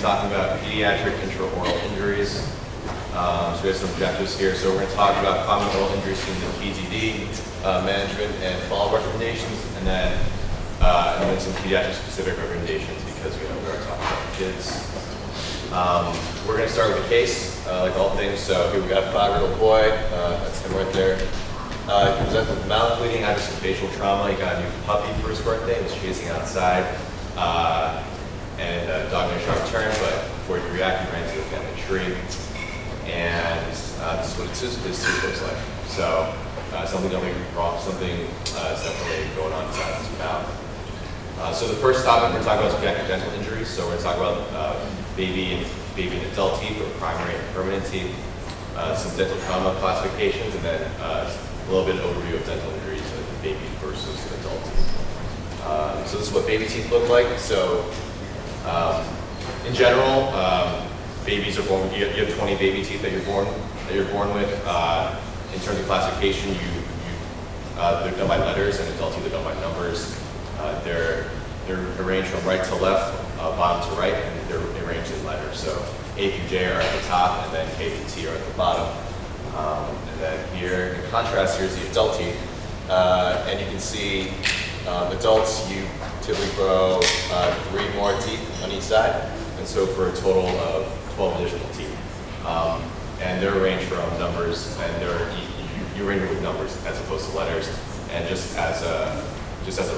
talking about pediatric intraoral injuries. So we have some objectives here. So we're going to talk about common oral injuries in the PTD, management and follow-up recommendations, and then some pediatric-specific recommendations because we are talking about kids. We're going to start with a case, like all things. So here we got a 5-year-old boy. That's him right there. He presented with mouth bleeding, had some facial trauma. He got a new puppy for his birthday. He was chasing outside, and the dog made a sharp turn, but before he could react, he ran into a family tree. And this is what his tooth looks like. So something definitely wrong, something is definitely going on inside his mouth. So the first topic we're going to talk about is pediatric dental injuries. So we're going to talk about baby and adult teeth, or primary and permanent teeth, some dental trauma classifications, and then a little bit of overview of dental injuries of baby versus adult teeth. So this is what baby teeth look like. So in general, babies are born. You have 20 baby teeth that you're born with. In terms of classification, they're done by letters, and adult teeth are done by numbers. They're arranged from right to left, bottom to right, and they're arranged in letters. So A through J are at the top, and then K through T are at the bottom. And then here, in contrast, here's the adult teeth, and you can see adults, you typically grow 3 more teeth on each side, and so for a total of 12 additional teeth. And they're arranged from numbers, and you arrange it with numbers as opposed to letters. And just as a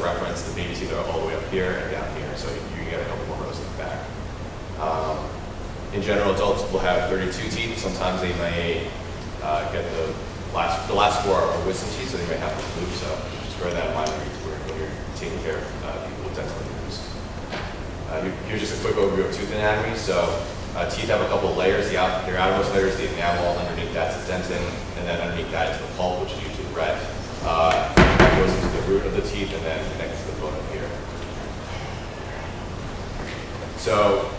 reference, the baby teeth are all the way up here and down here, so you can get a couple more rows in the back. In general, adults will have 32 teeth. Sometimes they may get the last 4 are wisdom teeth, so they may have to move. So just bear that in mind when you're taking care of people with dental injuries. Here's just a quick overview of tooth anatomy. So teeth have a couple of layers. Their outermost layer is the enamel. Underneath that's the dentin, and then underneath that is the pulp, which is usually red. That goes into the root of the teeth and then connects to the bone up here. So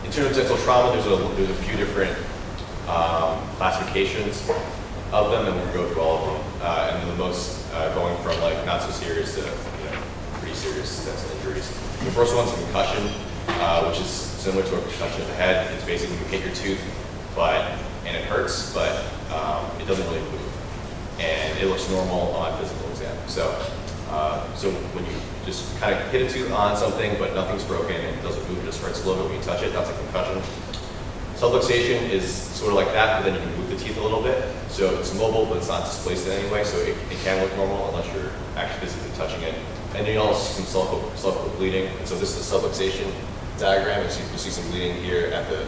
in terms of dental trauma, there's a few different classifications of them, and we're going to go through all of them. And then the most going from like not so serious to pretty serious dental injuries. The first one's concussion, which is similar to a concussion of the head. It's basically you hit your tooth, and it hurts, but it doesn't really move. And it looks normal on physical exam. So when you just kind of hit a tooth on something, but nothing's broken and it doesn't move, it just hurts a little bit when you touch it, that's a concussion. Subluxation is sort of like that, but then you can move the teeth a little bit. So it's mobile, but it's not displaced in any way, so it can look normal unless you're actually physically touching it. And then you also see some sulcal bleeding. And so this is a subluxation diagram. You see some bleeding here at the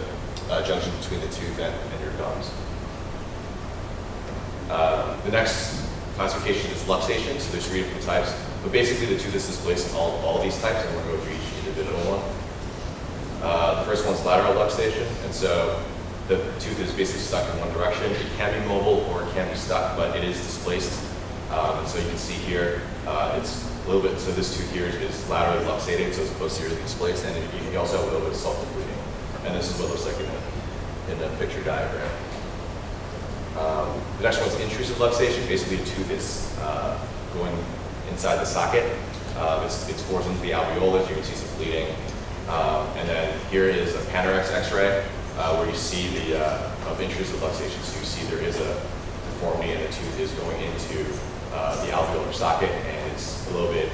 junction between the tooth and your gums. The next classification is luxation, so there's 3 different types. But basically the tooth is displaced in all of these types, and we're going to go through each individual one. The first one's lateral luxation, and so the tooth is basically stuck in one direction. It can be mobile or it can be stuck, but it is displaced. And so you can see here, it's a little bit, so this tooth here is laterally luxated, so it's posteriorly displaced, and you also have a little bit of sulcal bleeding. And this is what it looks like in the picture diagram. The next one's intrusive luxation. Basically, the tooth is going inside the socket. It's forced into the alveolus. You can see some bleeding. And then here is a Panorex X-ray where you see of intrusive luxation. So you see there is a deformity, and the tooth is going into the alveolar socket, and it's a little bit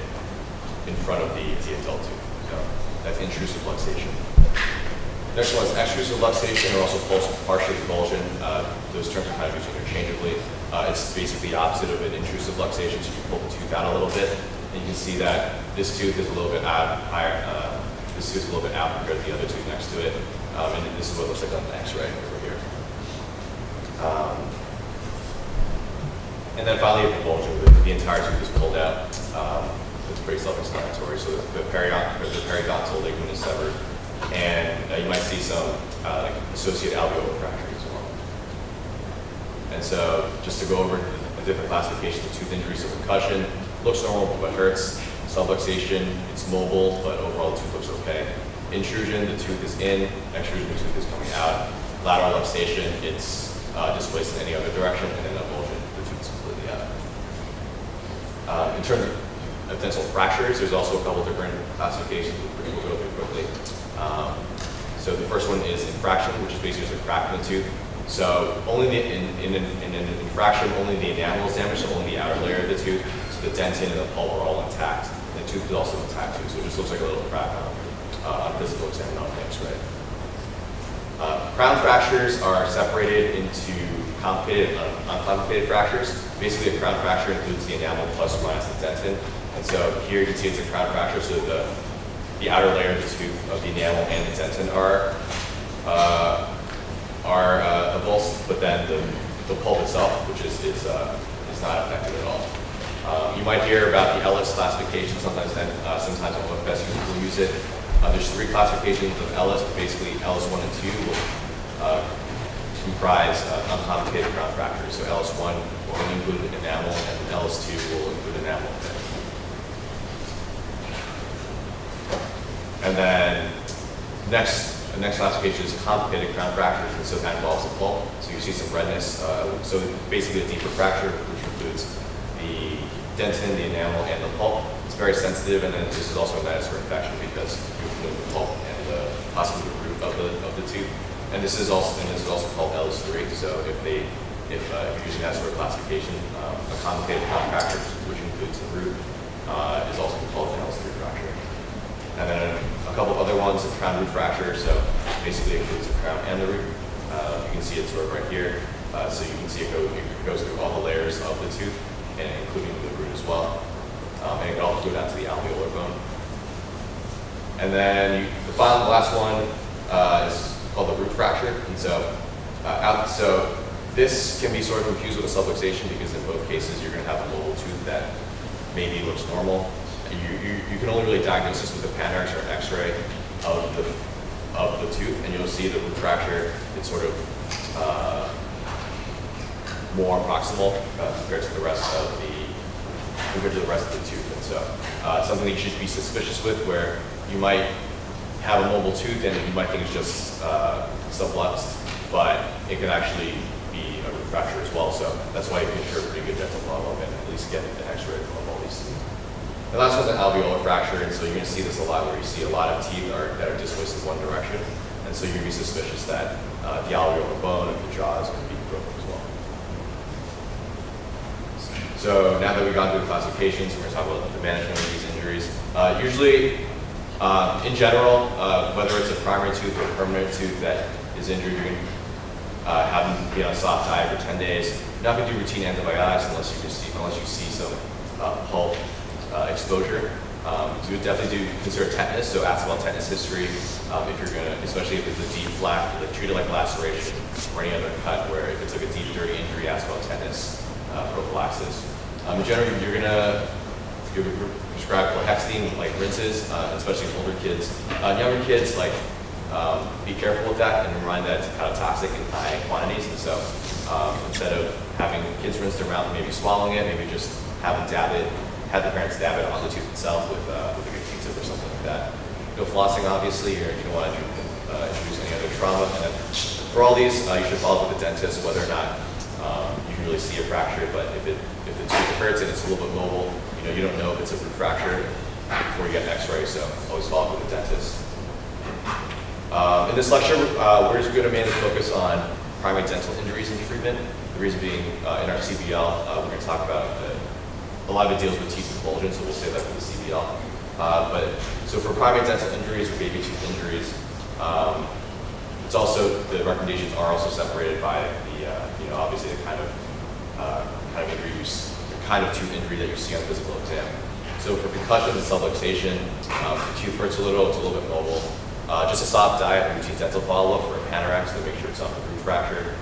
in front of the adult tooth. So that's intrusive luxation. Next one is extrusive luxation, or also partial convulsion. Those terms are kind of used interchangeably. It's basically the opposite of an intrusive luxation, so you pull the tooth out a little bit, and you can see that this tooth is a little bit higher. This tooth is a little bit out compared to the other tooth next to it, and this is what it looks like on the X-ray over here. And then finally, a convulsion. The entire tooth is pulled out. It's pretty self-explanatory. So the periodontal ligament is severed. And you might see some associated alveolar fracture as well. And so just to go over a different classification of tooth injuries, so concussion looks normal but hurts. Subluxation, it's mobile, but overall the tooth looks okay. Intrusion, the tooth is in. Extrusion, the tooth is coming out. Lateral luxation, it's displaced in any other direction. And then avulsion, the tooth is completely out. In terms of dental fractures, there's also a couple different classifications which we'll go through quickly. So the first one is infraction, which is basically just a crack in the tooth. So only in an infraction, only the enamel is damaged, so only the outer layer of the tooth. So the dentin and the pulp are all intact. The tooth is also intact too, so it just looks like a little crack on physical exam, not on X-ray. Crown fractures are separated into complicated and uncomplicated fractures. Basically, a crown fracture includes the enamel plus or minus the dentin. And so here you can see it's a crown fracture, so the outer layer of the tooth of the enamel and the dentin are avulsed, but then the pulp itself, which is not affected at all. You might hear about the Ellis classification. Sometimes on WebFest people use it. There's 3 classifications of Ellis. Basically, Ellis 1 and 2 will comprise uncomplicated crown fractures. So Ellis 1 will only include enamel, and Ellis 2 will include enamel. And then the next classification is complicated crown fractures, and so that involves the pulp. So you see some redness. So basically a deeper fracture, which includes the dentin, the enamel, and the pulp. It's very sensitive, and then this is also a nice for infection because you remove the pulp and possibly the root of the tooth. And this is also called LS3. So if you're using that sort of classification, a complicated crown fracture, which includes the root, is also called an LS3 fracture. And then a couple of other ones, a crown root fracture. So basically it includes the crown and the root. You can see it sort of right here. So you can see it goes through all the layers of the tooth, and including the root as well. And it can also go down to the alveolar bone. And then the last one is called the root fracture. And so this can be sort of confused with a subluxation because in both cases you're going to have a mobile tooth that maybe looks normal. You can only really diagnose this with a pan-X or an X-ray of the tooth, and you'll see the root fracture. It's sort of more proximal compared to the rest of the tooth, and so something that you should be suspicious with, where you might have a mobile tooth and you might think it's just subluxed, but it can actually be a root fracture as well. So that's why you can ensure a pretty good dental follow-up and at least get an X-ray of all these things. The last one's an alveolar fracture, and so you're going to see this a lot where you see a lot of teeth that are displaced in one direction, and so you're going to be suspicious that the alveolar bone of the jaw is going to be broken as well. So now that we've gone through the classifications, we're going to talk about the management of these injuries. Usually, in general, whether it's a primary tooth or a permanent tooth that is injured, you're going to have them be on a soft diet for 10 days. You're not going to do routine antibiotics unless you see some pulp exposure. So you would definitely consider tetanus, so ask about tetanus history if you're going to, especially if it's a deep flap, like treat it like laceration or any other cut where if it's like a deep, dirty injury, ask about tetanus prophylaxis. In general, you're going to prescribe chlorhexidine like rinses, especially in older kids. Younger kids, be careful with that and remind that it's kind of toxic in high quantities. And so instead of having kids rinse their mouth and maybe swallowing it, maybe just have the parents dab it on the tooth itself with a good Q-tip or something like that. No flossing, obviously, you don't want to introduce any other trauma. And then for all these, you should follow up with the dentist whether or not you can really see a fracture. But if the tooth hurts and it's a little bit mobile, you don't know if it's a root fracture before you get an X-ray. So always follow up with the dentist. In this lecture, we're going to mainly focus on primary dental injuries and treatment. The reason being, in our CBL, we're going to talk about a lot of it deals with teeth convulsion, so we'll say that for the CBL. So for primary dental injuries or baby tooth injuries, it's also, the recommendations are also separated by the, obviously the kind of injury the kind of tooth injury that you see on physical exam. So for concussion and subluxation, the tooth hurts a little, it's a little bit mobile. Just a soft diet and routine dental follow-up for a pan-X to make sure it's not a root fracture.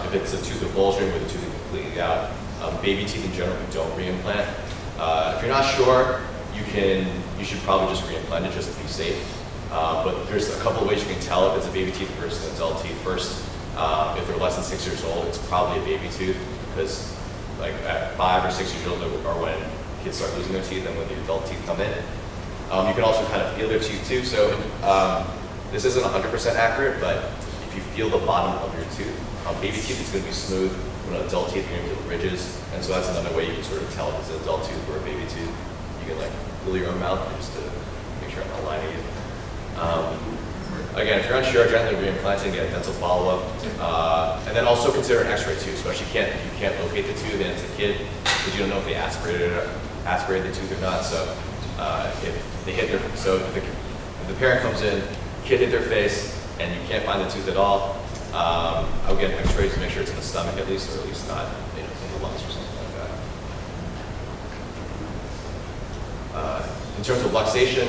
If it's a tooth avulsion where the tooth is completely out, baby teeth in general, we don't reimplant. If you're not sure, you should probably just reimplant it just to be safe. But there's a couple of ways you can tell if it's a baby tooth versus an adult teeth. First, if they're less than 6 years old, it's probably a baby tooth because at 5 or 6 years old are when kids start losing their teeth and when the adult teeth come in. You can also kind of feel their teeth too. So this isn't 100% accurate, but if you feel the bottom of your tooth, baby teeth is going to be smooth. When an adult teeth, you're going to feel ridges, and so that's another way you can sort of tell if it's an adult tooth or a baby tooth. You can feel your own mouth just to make sure I'm not lying to you. again, if you're unsure, gently reimplanting, get a dental follow-up. And then also consider an x-ray too, especially if you can't locate the tooth and it's a kid, because you don't know if they aspirated the tooth or not. So if they hit if the parent comes in, kid hit their face, and you can't find the tooth at all, I would get an x-ray to make sure it's in the stomach at least, or at least not in the lungs or something like that. In terms of luxation,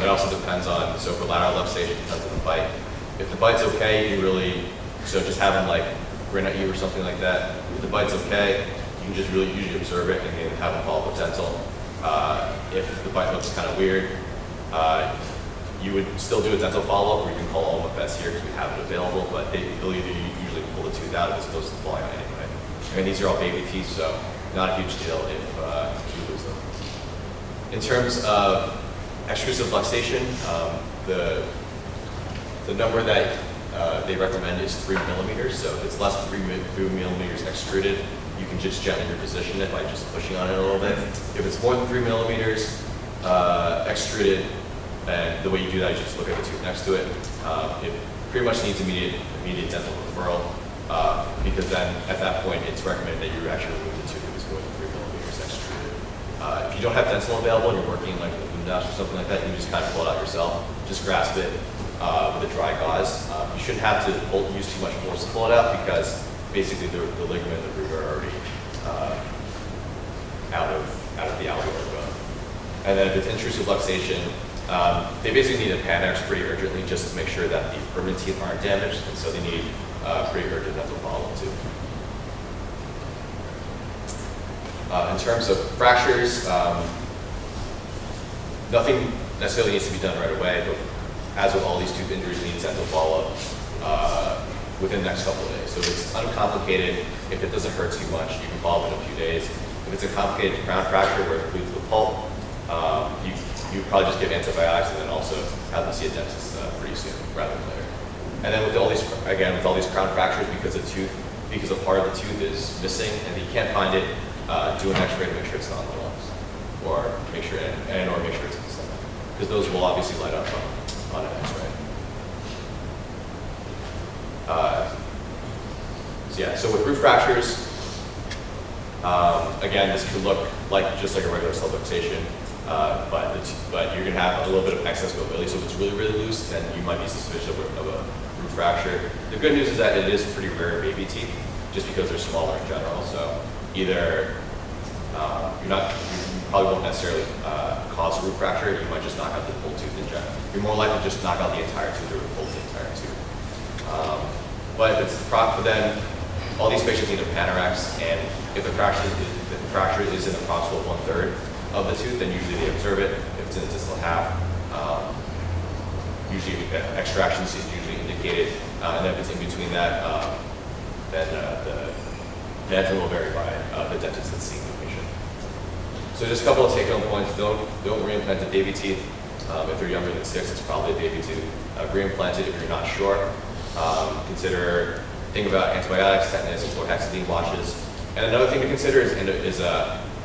it also depends on, so for lateral luxation, it depends on the bite. If the bite's okay, so just have them like grin at you or something like that. If the bite's okay, you can just really usually observe it and then have them follow up with dental. If the bite looks kind of weird, you would still do a dental follow-up, or you can call all of us here because we have it available, but they'll either usually pull the tooth out if it's close to falling out anyway. I mean, these are all baby teeth, so not a huge deal if you lose them. In terms of extrusive luxation, the number that they recommend is 3 millimeters. So if it's less than 3 millimeters extruded, you can just gently reposition it by just pushing on it a little bit. If it's more than 3 millimeters extruded, and the way you do that is just look at the tooth next to it. It pretty much needs immediate dental referral, because then at that point it's recommended that you actually remove the tooth if it's more than 3 millimeters extruded. If you don't have dental available and you're working like with a Bundash or something like that, you can just kind of pull it out yourself. Just grasp it with a dry gauze. You shouldn't have to use too much force to pull it out, because basically the ligament and the root are already out of the alveolar bone. And then if it's intrusive luxation, they basically need a Panax pretty urgently just to make sure that the permanent teeth aren't damaged, and so they need pretty urgent dental follow-up too. In terms of fractures, nothing necessarily needs to be done right away, but as with all these tooth injuries, it needs dental follow-up within the next couple of days. So if it's uncomplicated, if it doesn't hurt too much, you can follow up in a few days. If it's a complicated crown fracture where it bleeds the pulp, you probably just give antibiotics and then also have them see a dentist pretty soon rather than later. And then with all these crown fractures, because a part of the tooth is missing and you can't find it, do an x-ray to make sure it's not in the lungs, or make sure it's in the stomach, because those will obviously light up on an x-ray. So with root fractures, again, this could look just like a regular subluxation, but you're going to have a little bit of excess mobility. So if it's really, really loose, then you might be suspicious of a root fracture. The good news is that it is pretty rare in baby teeth, just because they're smaller in general. So either you probably won't necessarily cause a root fracture. You might just knock out the whole tooth in general. You're more likely to just knock out the entire tooth or pull the entire tooth. But if it's then all these patients need a Panax, and if the fracture is in the proximal 1/3 of the tooth, then usually they observe it. If it's in the distal half, usually extraction is usually indicated, and then if it's in between that, then the answer will vary by the dentist that's seeing the patient. So just a couple of take-home points. Don't reimplant the baby teeth. If they're younger than 6, it's probably a baby tooth. Reimplant it if you're not sure. Think about antibiotics, tetanus, and chlorhexidine washes. And another thing to consider is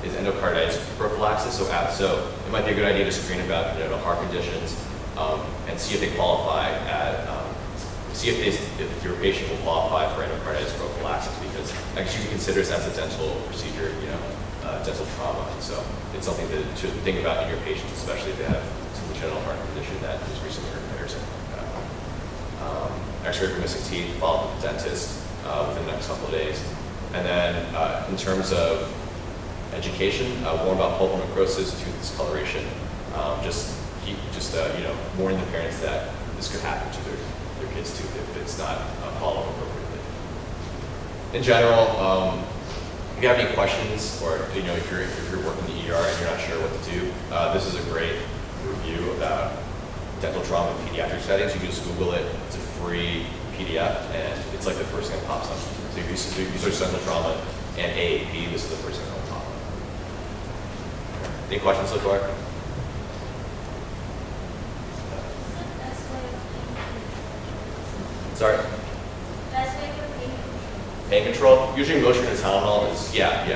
endocarditis prophylaxis. So it might be a good idea to screen about heart conditions and see if they qualify if your patient will qualify for endocarditis prophylaxis, because I guess you can consider this as a dental procedure, dental trauma. And so it's something to think about in your patients, especially if they have some congenital heart condition that is recently repaired or something like that. X-ray for missing teeth, follow up with the dentist within the next couple of days. And then in terms of education, warn about pulpal necrosis, tooth discoloration. Warning the parents that this could happen to their kids' tooth if it's not followed appropriately. In general, if you have any questions, or if you're working in the ER and you're not sure what to do, this is a great review about dental trauma in pediatric settings. You can just Google it. It's a free PDF, and it's like the first thing that pops up. So if you search dental trauma and AAP, this is the first thing that will pop up. Any questions so far? Sorry? Best way for pain control? Usually Motrin and Tylenol is, yeah.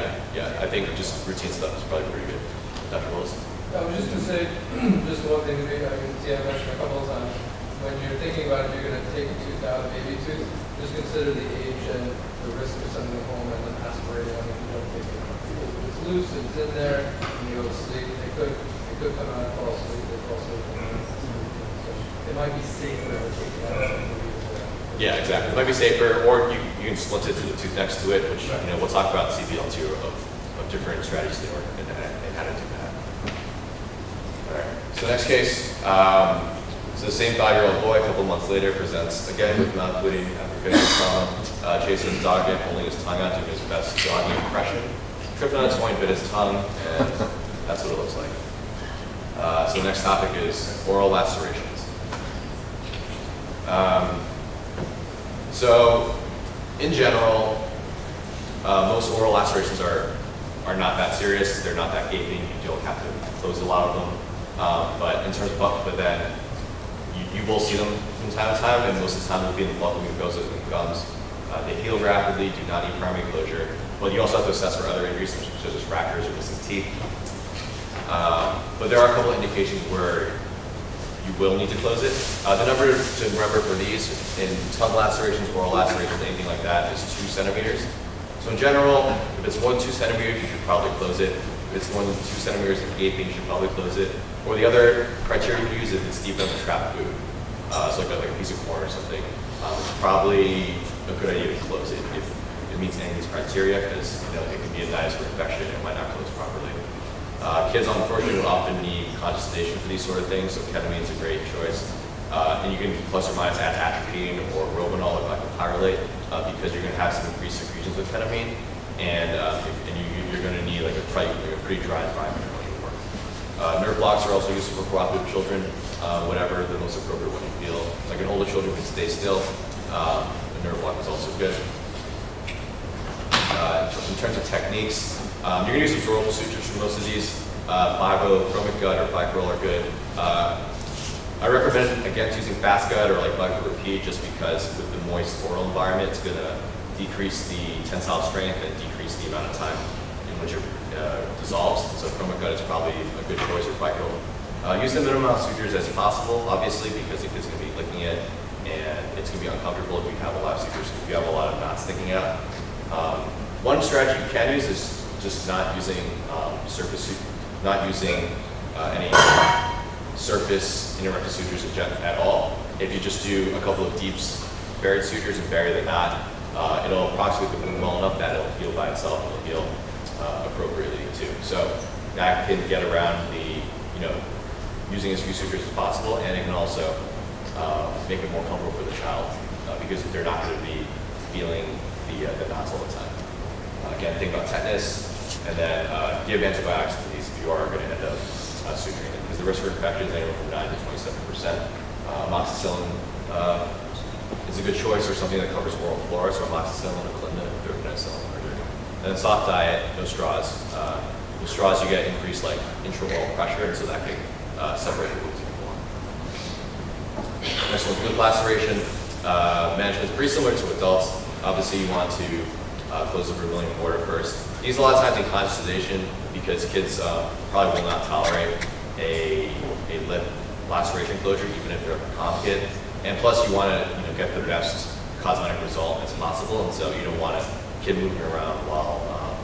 I think just routine stuff is probably pretty good. Dr. Willis? I was just to say, just one thing, I mentioned a couple of times, when you're thinking thinking about if you're going to take a tooth out, a baby tooth, just consider the age and the risk of sending it home and then aspirating on it if you don't take it out. Because if it's loose and it's in there and you go to sleep, it could come out and fall asleep. They fall asleep. So it might be safer to take it out. Yeah, exactly. It might be safer, or you can splint it to the tooth next to it, which we'll talk about CBL2 of different strategies that work and how to do that. All right. So next case, so the same 5-year-old boy, a couple months later, presents again with mouth bleeding after facial trauma, chasing his dog again, holding his tongue out, doing his best doggy impression. Tripped on its point, bit his tongue, and that's what it looks like. So the next topic is oral lacerations. So in general, most oral lacerations are not that serious. They're not that gaping. You don't have to close a lot of them. But in terms of but then you will see them from time to time, and most of the time they'll be in the blood mucosa and gums. They heal rapidly, do not need primary closure. But you also have to assess for other injuries such as fractures or missing teeth. But there are a couple of indications where you will need to close it. The number to remember for these in tongue lacerations, oral lacerations, anything like that is 2 centimeters. So in general, if it's more than 2 centimeters, you should probably close it. If it's more than 2 centimeters of gaping, you should probably close it. Or the other criteria you can use is if it's deep enough to trap food. So like a piece of corn or something. It's probably a good idea to close it if it meets any of these criteria, because it can be a dinosaur infection and it might not close properly. Kids, unfortunately, will often need conscious sedation for these sort of things, so ketamine is a great choice. And you can plus or minus add atropine or robenol or glycopyrrolate because you're going to have some increased secretions with ketamine, and you're going to need like a pretty dry environment to make it work. Nerve blocks are also useful for cooperative children, whatever the most appropriate one you feel. Like an older children can stay still. A nerve block is also good. In terms of techniques, you're going to use absorbable sutures for most of these. Chromic gut or Vicryl are good. I recommend against using fast gut or like Vicryl repeat, just because with the moist oral environment, it's going to decrease the tensile strength and decrease the amount of time in which it dissolves. So chromic gut is probably a good choice with Vicryl. Use the minimum amount of sutures as possible, obviously, because the kid's going to be licking it, and it's going to be uncomfortable if you have a lot of sutures, if you have a lot of knots sticking out. One strategy you can use is just not using any surface interrupted sutures at all. If you just do a couple of deep buried sutures and bury the knot, it'll approximate the wound well enough that it'll heal by itself and it'll heal appropriately too. So that can get around the, using as few sutures as possible, and it can also make it more comfortable for the child because they're not going to be feeling the knots all the time. Again, think about tetanus, and then give antibiotics to these if you are going to end up suturing them, because the risk for infection is anywhere from 9 to 27%. Amoxicillin is a good choice, or something that covers oral flora, so amoxicillin, eclipna, or penicillin. And then soft diet, no straws. With straws, you get increased like intraoral pressure, and so that can separate the wounds even more. Next one, lip laceration. Management is pretty similar to adults. Obviously, you want to close the vermilion border first. Use a lot of times in conscious sedation because kids probably will not tolerate a lip laceration closure, even if they're complicated. And plus, you want to get the best cosmetic result as possible, and so you don't want a kid moving around while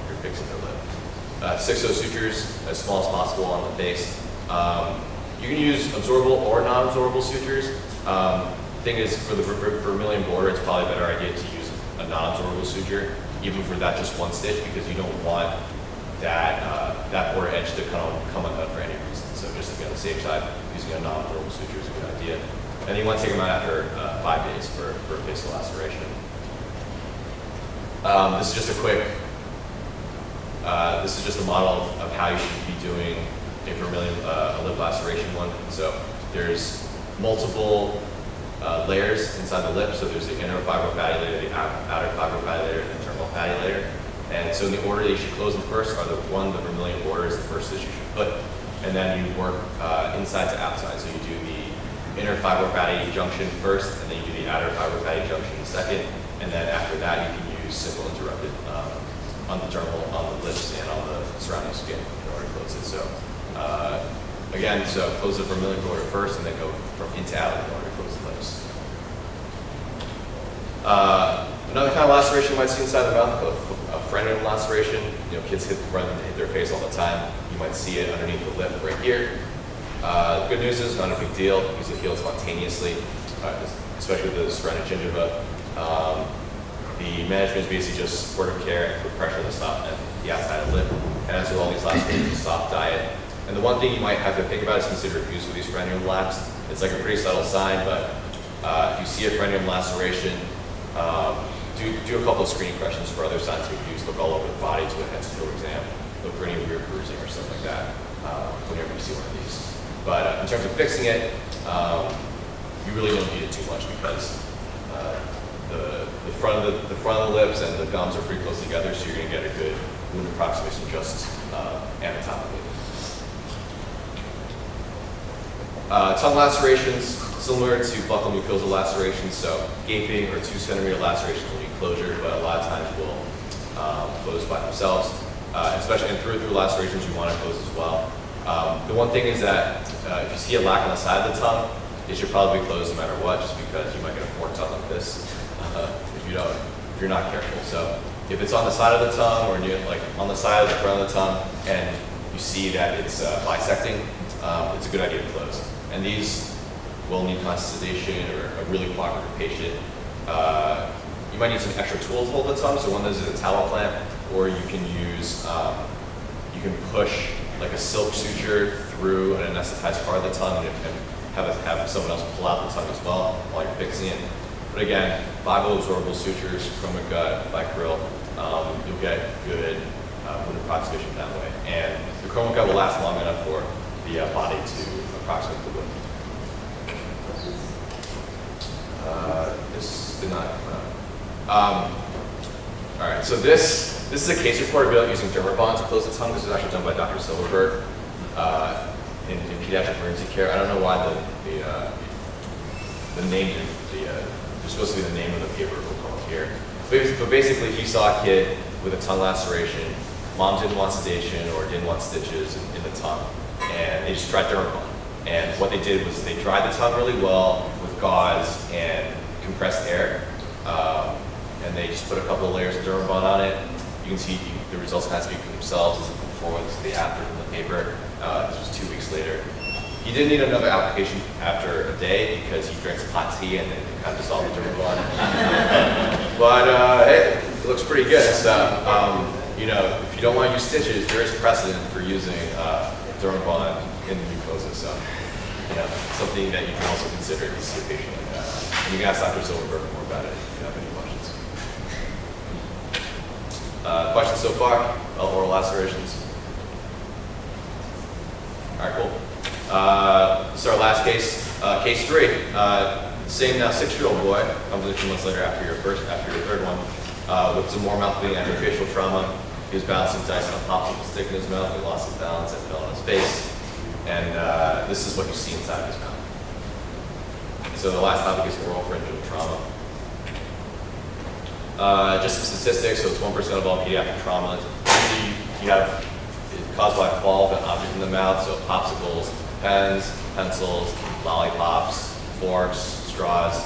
you're fixing their lip. 6-0 sutures as small as possible on the face. You can use absorbable or non-absorbable sutures. Thing is, for the vermilion border, it's probably a better idea to use a non-absorbable suture, even for that just one stitch, because you don't want that border edge to come undone for any reason. So just to be on the safe side, using a non-absorbable suture is a good idea. And you want to take them out after 5 days for a facial laceration. This is just a quick. This is just a model of how you should be doing a vermilion lip laceration one. So there's multiple layers inside the lip. So there's the inner fibrofatty layer, the outer fibrofatty layer, and the internal fatty layer. And so in the order that you should close them first are the vermilion border is the first that you should put, and then you work inside to outside. So you do the inner fibrofatty junction first, and then you do the outer fibrofatty junction second, and then after that you can use simple interrupted on the dermal, on the lips, and on the surrounding skin in order to close it. So again, so close the vermilion border first, and then go from in to out in order to close the lips. Another kind of laceration you might see inside the mouth, a frenulum laceration. You know, kids hit their face all the time. You might see it underneath the lip right here. The good news is not a big deal. It usually heals spontaneously, especially with the spread of gingiva. The management is basically just supportive care and put pressure on the outside of the lip. And as with all these lacerations, soft diet. And the one thing you might have to think about is consider abuse with these frenulum laps. It's like a pretty subtle sign, but if you see a frenulum laceration, do a couple of screening questions for other signs of abuse. Look all over the body, do a head-to-toe exam. Look for any weird bruising or something like that whenever you see one of these. But in terms of fixing it, you really don't need it too much because the front of the lips and the gums are pretty close together, so you're going to get a good wound approximation just anatomically. Tongue lacerations, similar to buccal mucosal lacerations, so gaping or 2 centimeter lacerations will need closure, but a lot of times will close by themselves. Especially in through lacerations, you want to close as well. The one thing is that if you see a lac on the side of the tongue, it should probably be closed no matter what, just because you might get a forked tongue like this if you're not careful. So if it's on the side of the tongue or near, like on the side of the front of the tongue, and you see that it's bisecting, it's a good idea to close. And these will need constant sedation or a really cooperative patient. You might need some extra tools to hold the tongue. So one of those is a towel clamp, or you can use, you can push like a silk suture through an anesthetized part of the tongue and have someone else pull out the tongue as well while you're fixing it. But again, bioabsorbable sutures, chromic gut, bicryl, you'll get good wound approximation that way. And the chromic gut will last long enough for the body to approximate the wound. This did not come out. All right, so this is a case report about using Dermabond to close the tongue. This was actually done by Dr. Silverberg in pediatric emergency care. I don't know why the name, there's supposed to be the name of the paper will come up here. But basically, he saw a kid with a tongue laceration. Mom didn't want sedation or didn't want stitches in the tongue, and they just tried Dermabond. And what they did was they dried the tongue really well with gauze and compressed air, and they just put a couple of layers of Dermabond on it. You can see the results kind of speak for themselves. This is the before, this is the after in the paper. This was 2 weeks later. He did need another application after a day because he drank some hot tea and then kind of dissolved the Dermabond. But hey, it looks pretty good. So, you know, if you don't want to use stitches, there is precedent for using Dermabond in the mucosa. So, you know, something that you can also consider to see a patient like that. And you can ask Dr. Silverberg more about it if you have any questions. Questions so far? Oral lacerations? All right, cool. This is our last case. Case 3. Same now 6-year-old boy comes in a few months later after your third one with some more mouth bleeding and facial trauma. He was balancing dice on a popsicle stick in his mouth. He lost his balance and fell on his face. And this is what you see inside of his mouth. So the last topic is oral pharyngeal trauma. Just some statistics, so it's 1% of all pediatric trauma. Usually you have it caused by a fall of an object in the mouth, so popsicles, pens, pencils, lollipops, forks, straws,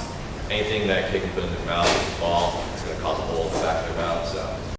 anything that a kid can put in their mouth, fall, it's going to cause a hole in the back of their mouth. So